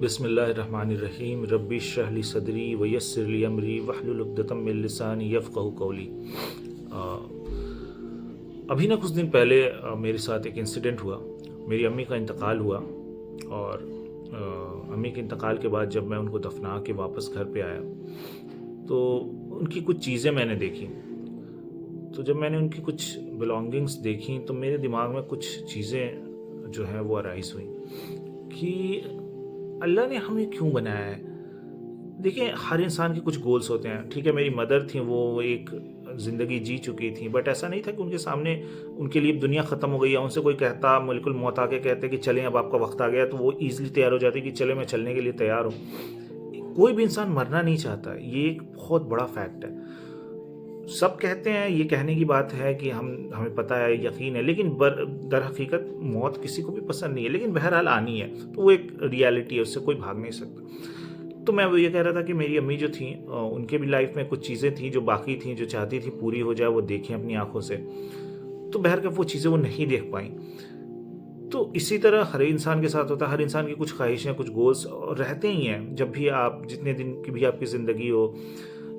بسم اللہ الرحمن الرحیم ربی اشرح لی صدری ویسر لی امری واحلل عقدۃ من لسانی یفقہوا قولی۔ ابھی نہ کچھ دن پہلے میرے ساتھ ایک انسیڈنٹ ہوا۔ میری امی کا انتقال ہوا، اور امی کے انتقال کے بعد جب میں ان کو دفنا کے واپس گھر پہ آیا تو ان کی کچھ چیزیں میں نے دیکھی۔ تو جب میں نے ان کی کچھ بلانگنگس دیکھیں تو میرے دماغ میں کچھ چیزیں جو ہیں وہ ارائز ہوئیں کہ اللہ نے ہمیں کیوں بنایا ہے۔ دیکھیں، ہر انسان کے کچھ گولز ہوتے ہیں۔ ٹھیک ہے، میری مدر تھیں، وہ ایک زندگی جی چکی تھیں، بٹ ایسا نہیں تھا کہ ان کے سامنے ان کے لیے دنیا ختم ہو گئی، یا ان سے کوئی کہتا ملک الموت آ کے کہتے کہ چلیں اب آپ کا وقت آ گیا، تو وہ ایزلی تیار ہو جاتے کہ چلے میں چلنے کے لیے تیار ہوں۔ کوئی بھی انسان مرنا نہیں چاہتا، یہ ایک بہت بڑا فیکٹ ہے۔ سب کہتے ہیں، یہ کہنے کی بات ہے کہ ہمیں پتہ ہے، یقین ہے، لیکن در حقیقت موت کسی کو بھی پسند نہیں ہے، لیکن بہرحال آنی ہے، تو وہ ایک ریالٹی ہے، اس سے کوئی بھاگ نہیں سکتا۔ تو میں وہ یہ کہہ رہا تھا کہ میری امی جو تھیں، ان کے بھی لائف میں کچھ چیزیں تھیں جو باقی تھیں، جو چاہتی تھی پوری ہو جائے، وہ دیکھیں اپنی آنکھوں سے، تو بہرکیف وہ چیزیں وہ نہیں دیکھ پائیں۔ تو اسی طرح ہر انسان کے ساتھ ہوتا ہے، ہر انسان کی کچھ خواہشیں، کچھ گولز رہتے ہی ہیں، جب بھی آپ جتنے دن کی بھی آپ کی زندگی ہو،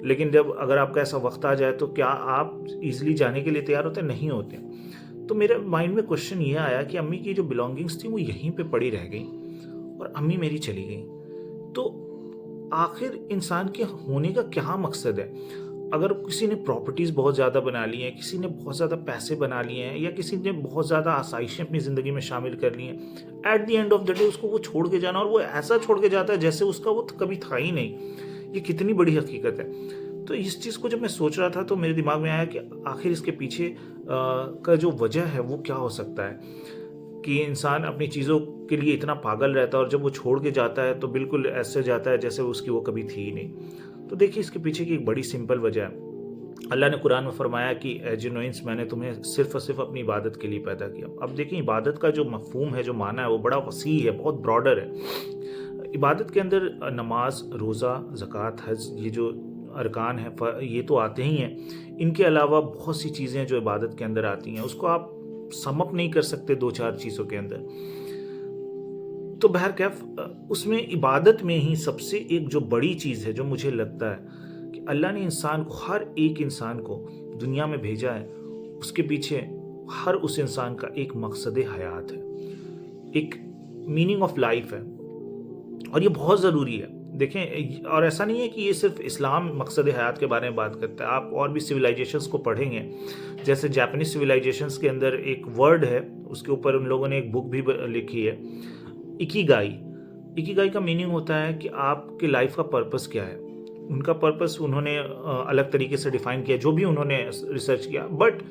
لیکن اگر آپ کا ایسا وقت آ جائے تو کیا آپ ایزلی جانے کے لیے تیار ہوتے ہیں؟ نہیں ہوتے۔ تو میرے مائنڈ میں کوشچن یہ آیا کہ امی کی جو بلانگنگس تھیں وہ یہیں پہ پڑی رہ گئیں اور امی میری چلی گئیں، تو آخر انسان کے ہونے کا کیا مقصد ہے؟ اگر کسی نے پراپرٹیز بہت زیادہ بنا لی ہیں، کسی نے بہت زیادہ پیسے بنا لیے ہیں، یا کسی نے بہت زیادہ آسائشیں اپنی زندگی میں شامل کر لی ہیں، at the end of the day اس کو وہ چھوڑ کے جانا، اور وہ ایسا چھوڑ کے جاتا ہے جیسے اس کا وہ کبھی تھا ہی نہیں۔ یہ کتنی بڑی حقیقت ہے۔ تو اس چیز کو جب میں سوچ رہا تھا تو میرے دماغ میں آیا کہ آخر اس کے پیچھے کا جو وجہ ہے وہ کیا ہو سکتا ہے کہ انسان اپنی چیزوں کے لیے اتنا پاگل رہتا ہے، اور جب وہ چھوڑ کے جاتا ہے تو بالکل ایسے جاتا ہے جیسے اس کی وہ کبھی تھی ہی نہیں۔ تو دیکھیے، اس کے پیچھے کی ایک بڑی سمپل وجہ ہے۔ اللہ نے قرآن میں فرمایا کہ اے جنوئنس، میں نے تمہیں صرف اور صرف اپنی عبادت کے لیے پیدا کیا۔ اب دیکھیں، عبادت کا جو مفہوم ہے، جو معنی ہے، وہ بڑا وسیع ہے، بہت براڈر ہے۔ عبادت کے اندر نماز، روزہ، زکوٰۃ، حج، یہ جو ارکان ہیں یہ تو آتے ہی ہیں۔ ان کے علاوہ بہت سی چیزیں جو عبادت کے اندر آتی ہیں، اس کو آپ سم اپ نہیں کر سکتے دو چار چیزوں کے اندر۔ تو بہرکیف اس میں عبادت میں ہی سب سے ایک جو بڑی چیز ہے، جو مجھے لگتا ہے کہ اللہ نے انسان کو، ہر ایک انسان کو دنیا میں بھیجا ہے، اس کے پیچھے ہر اس انسان کا ایک مقصد حیات ہے، ایک میننگ آف لائف ہے، اور یہ بہت ضروری ہے۔ دیکھیں، اور ایسا نہیں ہے کہ یہ صرف اسلام مقصد حیات کے بارے میں بات کرتا ہے، آپ اور بھی سویلائزیشنس کو پڑھیں گے، جیسے جاپنیز سویلائزیشنس کے اندر ایک ورڈ ہے، اس کے اوپر ان لوگوں نے ایک بک بھی لکھی ہے، اکیگائی۔ اکیگائی کا میننگ ہوتا ہے کہ آپ کے لائف کا پرپس کیا ہے۔ ان کا پرپس انہوں نے الگ طریقے سے ڈیفائن کیا، جو بھی انہوں نے ریسرچ کیا، but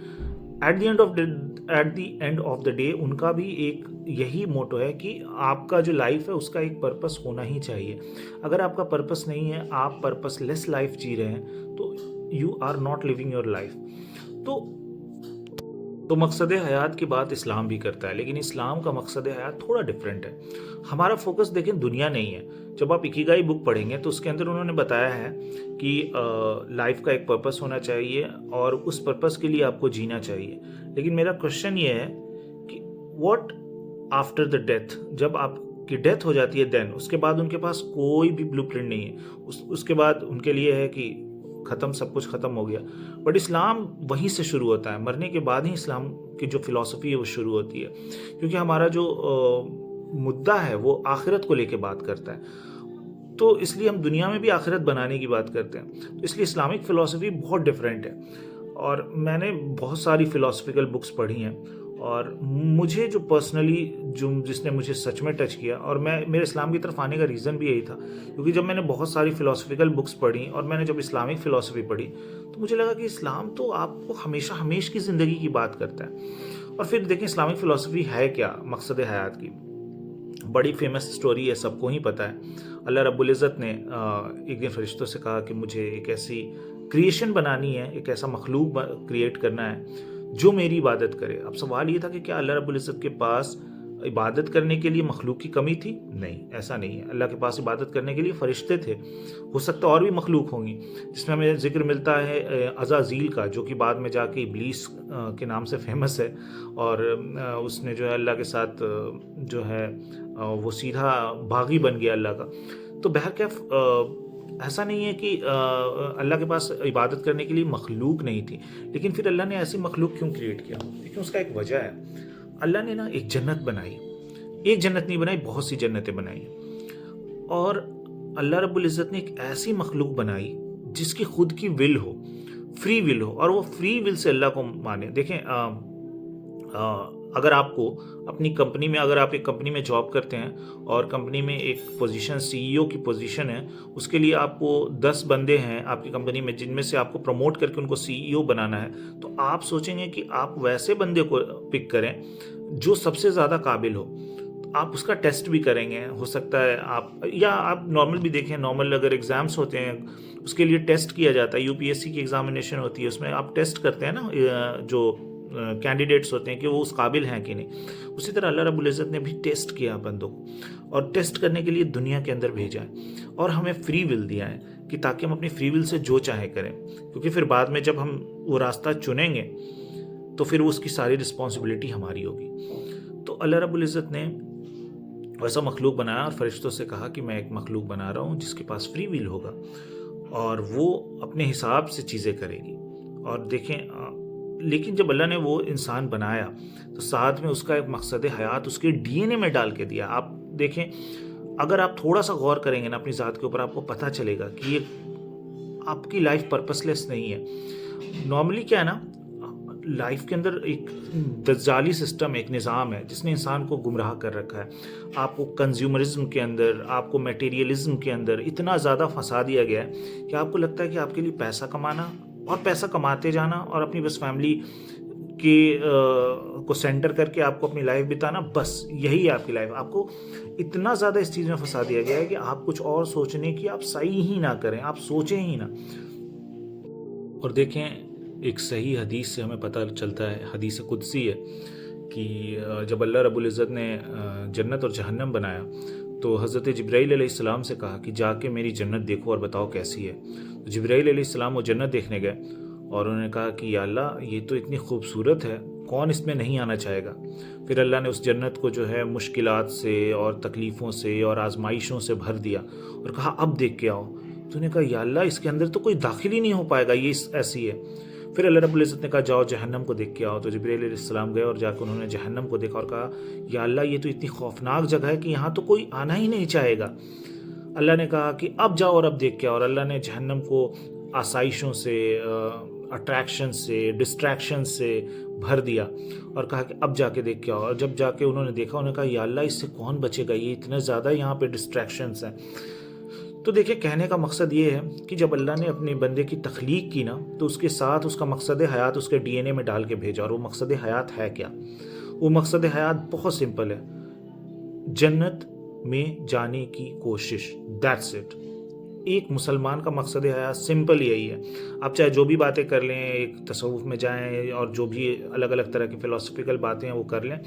at the end of the day ان کا بھی ایک یہی موٹو ہے کہ آپ کا جو لائف ہے اس کا ایک پرپس ہونا ہی چاہیے۔ اگر آپ کا پرپس نہیں ہے، آپ پرپس لیس لائف جی رہے ہیں، تو you are not living your life. تو مقصد حیات کی بات اسلام بھی کرتا ہے، لیکن اسلام کا مقصد حیات تھوڑا ڈفرینٹ ہے۔ ہمارا فوکس دیکھیں دنیا نہیں ہے۔ جب آپ اکیگائی بک پڑھیں گے تو اس کے اندر انہوں نے بتایا ہے کہ لائف کا ایک پرپس ہونا چاہیے، اور اس پرپس کے لیے آپ کو جینا چاہیے۔ لیکن میرا کوشچن یہ ہے کہ واٹ آفٹر دا ڈیتھ؟ جب آپ کی ڈیتھ ہو جاتی ہے، دین اس کے بعد ان کے پاس کوئی بھی بلو پرنٹ نہیں ہے۔ اس کے بعد ان کے لیے ہے کہ ختم، سب کچھ ختم ہو گیا۔ بٹ اسلام وہیں سے شروع ہوتا ہے، مرنے کے بعد ہی اسلام کی جو فلسفی ہے وہ شروع ہوتی ہے، کیونکہ ہمارا جو مدعا ہے وہ آخرت کو لے کے بات کرتا ہے، تو اس لیے ہم دنیا میں بھی آخرت بنانے کی بات کرتے ہیں۔ تو اس لیے اسلامک فلسفی بہت ڈفرینٹ ہے، اور میں نے بہت ساری فلسفیکل بکس پڑھی ہیں، اور مجھے جو پرسنلی جس نے مجھے سچ میں ٹچ کیا، اور میرے اسلام کی طرف آنے کا ریزن بھی یہی تھا، کیونکہ جب میں نے بہت ساری فلسفیکل بکس پڑھی اور میں نے جب اسلامک فلسفی پڑھی تو مجھے لگا کہ اسلام تو آپ کو ہمیشہ ہمیش کی زندگی کی بات کرتا ہے۔ اور پھر دیکھیں اسلامک فلسفی ہے کیا، مقصد حیات کی بڑی فیمس سٹوری ہے، سب کو ہی پتہ ہے۔ اللہ رب العزت نے ایک دن فرشتوں سے کہا کہ مجھے ایک ایسی کریشن بنانی ہے، ایک ایسا مخلوق کریٹ کرنا ہے جو میری عبادت کرے۔ اب سوال یہ تھا کہ کیا اللہ رب العزت کے پاس عبادت کرنے کے لیے مخلوق کی کمی تھی؟ نہیں، ایسا نہیں ہے. اللہ کے پاس عبادت کرنے کے لیے فرشتے تھے. ہو سکتا ہے اور بھی مخلوق ہوں گی، جس میں ہمیں ذکر ملتا ہے عزازیل کا، جو کہ بعد میں جا کے ابلیس کے نام سے فیمس ہے، اور اس نے جو ہے اللہ کے ساتھ جو ہے وہ سیدھا باغی بن گیا اللہ کا. تو بہرکیف ایسا نہیں ہے کہ اللہ کے پاس عبادت کرنے کے لیے مخلوق نہیں تھی. لیکن پھر اللہ نے ایسی مخلوق کیوں کریٹ کیا؟ لیکن اس کا ایک وجہ ہے. اللہ نے نا ایک جنت بنائی، ایک جنت نہیں بنائی، بہت سی جنتیں بنائی. اور اللہ رب العزت نے ایک ایسی مخلوق بنائی جس کی خود کی ول ہو، فری ول ہو، اور وہ فری ول سے اللہ کو مانے. دیکھیں اگر آپ کو اپنی کمپنی میں، اگر آپ ایک کمپنی میں جاب کرتے ہیں اور کمپنی میں ایک پوزیشن CEO کی پوزیشن ہے، اس کے لیے آپ کو 10 بندے ہیں آپ کی کمپنی میں جن میں سے آپ کو پروموٹ کر کے ان کو CEO بنانا ہے، تو آپ سوچیں گے کہ آپ ویسے بندے کو پک کریں جو سب سے زیادہ قابل ہو. آپ اس کا ٹیسٹ بھی کریں گے. ہو سکتا ہے آپ نارمل بھی دیکھیں، نارمل اگر ایگزامس ہوتے ہیں اس کے لیے ٹیسٹ کیا جاتا ہے. UPSC کی ایگزامینیشن ہوتی ہے، اس میں آپ ٹیسٹ کرتے ہیں نا جو کینڈیڈیٹس ہوتے ہیں کہ وہ اس قابل ہیں کہ نہیں. اسی طرح اللہ رب العزت نے بھی ٹیسٹ کیا بندوں کو، اور ٹیسٹ کرنے کے لیے دنیا کے اندر بھیجا ہے، اور ہمیں فری ول دیا ہے کہ تاکہ ہم اپنی فری ول سے جو چاہے کریں. کیونکہ پھر بعد میں جب ہم وہ راستہ چنیں گے تو پھر اس کی ساری رسپانسبلٹی ہماری ہوگی. تو اللہ رب العزت نے ویسا مخلوق بنایا اور فرشتوں سے کہا کہ میں ایک مخلوق بنا رہا ہوں جس کے پاس فری ول ہوگا اور وہ اپنے حساب سے چیزیں کرے گی. اور دیکھیں لیکن جب اللہ نے وہ انسان بنایا تو ساتھ میں اس کا ایک مقصد حیات اس کے DNA میں ڈال کے دیا. آپ دیکھیں، اگر آپ تھوڑا سا غور کریں گے نا اپنی ذات کے اوپر، آپ کو پتہ چلے گا کہ یہ آپ کی لائف پرپس لیس نہیں ہے. نارملی کیا ہے نا، لائف کے اندر ایک دجالی سسٹم، ایک نظام ہے جس نے انسان کو گمراہ کر رکھا ہے. آپ کو کنزیومرزم کے اندر، آپ کو میٹیریلزم کے اندر اتنا زیادہ پھنسا دیا گیا ہے کہ آپ کو لگتا ہے کہ آپ کے لیے پیسہ کمانا اور پیسہ کماتے جانا اور اپنی بس فیملی کے کو سینٹر کر کے آپ کو اپنی لائف بتانا، بس یہی ہے آپ کی لائف. آپ کو اتنا زیادہ اس چیز میں پھنسا دیا گیا ہے کہ آپ کچھ اور سوچنے کی آپ صحیح ہی نہ کریں، آپ سوچیں ہی نہ. اور دیکھیں، ایک صحیح حدیث سے ہمیں پتہ چلتا ہے، حدیث قدسی ہے، کہ جب اللہ رب العزت نے جنت اور جہنم بنایا تو حضرت جبرائیل علیہ السلام سے کہا کہ جا کے میری جنت دیکھو اور بتاؤ کیسی ہے. تو جبرائیل علیہ السلام وہ جنت دیکھنے گئے اور انہوں نے کہا کہ یا اللہ یہ تو اتنی خوبصورت ہے، کون اس میں نہیں آنا چاہے گا. پھر اللہ نے اس جنت کو جو ہے مشکلات سے اور تکلیفوں سے اور آزمائشوں سے بھر دیا اور کہا اب دیکھ کے آؤ. تو نے کہا یا اللہ اس کے اندر تو کوئی داخل ہی نہیں ہو پائے گا، یہ ایسی ہے. پھر اللہ رب العزت نے کہا جاؤ جہنم کو دیکھ کے آؤ. تو جبرائیل علیہ السلام گئے اور جا کے انہوں نے جہنم کو دیکھا اور کہا یا اللہ یہ تو اتنی خوفناک جگہ ہے کہ یہاں تو کوئی آنا ہی نہیں چاہے گا. اللہ نے کہا کہ اب جاؤ اور اب دیکھ کے آؤ. اور اللہ نے جہنم کو آسائشوں سے، اٹریکشن سے، ڈسٹریکشن سے بھر دیا اور کہا کہ اب جا کے دیکھ کے آؤ. اور جب جا کے انہوں نے دیکھا، انہوں نے کہا یا اللہ اس سے کون بچے گا، یہ اتنے زیادہ یہاں پہ ڈسٹریکشنس ہیں. تو دیکھیں، کہنے کا مقصد یہ ہے کہ جب اللہ نے اپنے بندے کی تخلیق کی نا تو اس کے ساتھ اس کا مقصد حیات اس کے DNA میں ڈال کے بھیجا. اور وہ مقصد حیات ہے کیا؟ وہ مقصد حیات بہت سمپل ہے، جنت میں جانے کی کوشش. That's it. ایک مسلمان کا مقصد حیات سمپل یہی ہے. آپ چاہے جو بھی باتیں کر لیں، ایک تصوف میں جائیں اور جو بھی الگ الگ طرح کی فلسفیکل باتیں ہیں وہ کر لیں،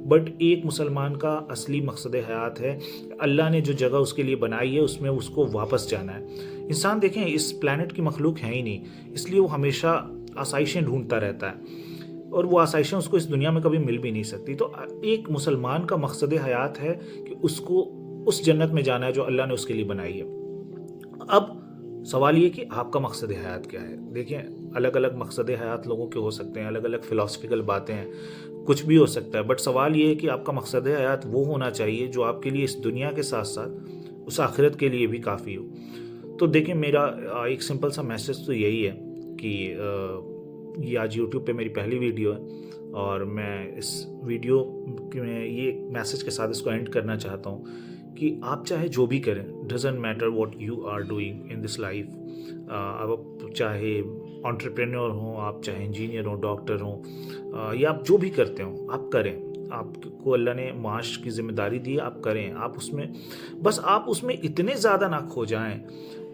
بٹ ایک مسلمان کا اصلی مقصد حیات ہے اللہ نے جو جگہ اس کے لیے بنائی ہے اس میں اس کو واپس جانا ہے. انسان دیکھیں اس پلانٹ کی مخلوق ہے ہی نہیں، اس لیے وہ ہمیشہ آسائشیں ڈھونڈتا رہتا ہے اور وہ آسائشیں اس کو اس دنیا میں کبھی مل بھی نہیں سکتی. تو ایک مسلمان کا مقصد حیات ہے کہ اس کو اس جنت میں جانا ہے جو اللہ نے اس کے لیے بنائی ہے. اب سوال یہ کہ آپ کا مقصد حیات کیا ہے؟ دیکھیں، الگ الگ مقصد حیات لوگوں کے ہو سکتے ہیں، الگ الگ فلسفیکل باتیں ہیں، کچھ بھی ہو سکتا ہے، بٹ سوال یہ ہے کہ آپ کا مقصد حیات وہ ہونا چاہیے جو آپ کے لیے اس دنیا کے ساتھ ساتھ اس آخرت کے لیے بھی کافی ہو. تو دیکھیں، میرا ایک سمپل سا میسج تو یہی ہے کہ یہ آج یوٹیوب پہ میری پہلی ویڈیو ہے اور میں اس ویڈیو میں یہ میسج کے ساتھ اس کو اینڈ کرنا چاہتا ہوں کہ آپ چاہے جو بھی کریں، doesn't matter what you are doing in this life. آپ چاہے انٹرپرینور ہوں، آپ چاہے انجینئر ہوں، ڈاکٹر ہوں، یا آپ جو بھی کرتے ہوں آپ کریں. آپ کو اللہ نے معاش کی ذمہ داری دی ہے، آپ کریں. آپ اس میں بس آپ اس میں اتنے زیادہ نہ کھو جائیں،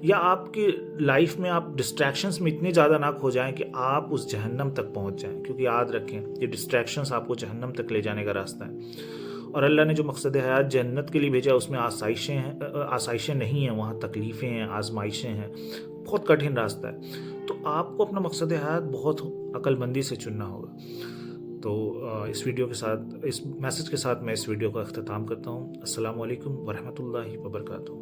یا آپ کی لائف میں آپ ڈسٹریکشنس میں اتنے زیادہ نہ کھو جائیں کہ آپ اس جہنم تک پہنچ جائیں. کیونکہ یاد رکھیں، یہ ڈسٹریکشنس آپ کو جہنم تک لے جانے کا راستہ ہے. اور اللہ نے جو مقصد حیات جنت کے لیے بھیجا اس میں آسائشیں ہیں، آسائشیں نہیں ہیں، وہاں تکلیفیں ہیں، آزمائشیں ہیں، بہت کٹھن راستہ ہے۔ تو آپ کو اپنا مقصد حیات بہت عقل مندی سے چننا ہوگا۔ تو اس ویڈیو کے ساتھ، اس میسج کے ساتھ میں اس ویڈیو کا اختتام کرتا ہوں۔ السلام علیکم ورحمۃ اللہ وبرکاتہ۔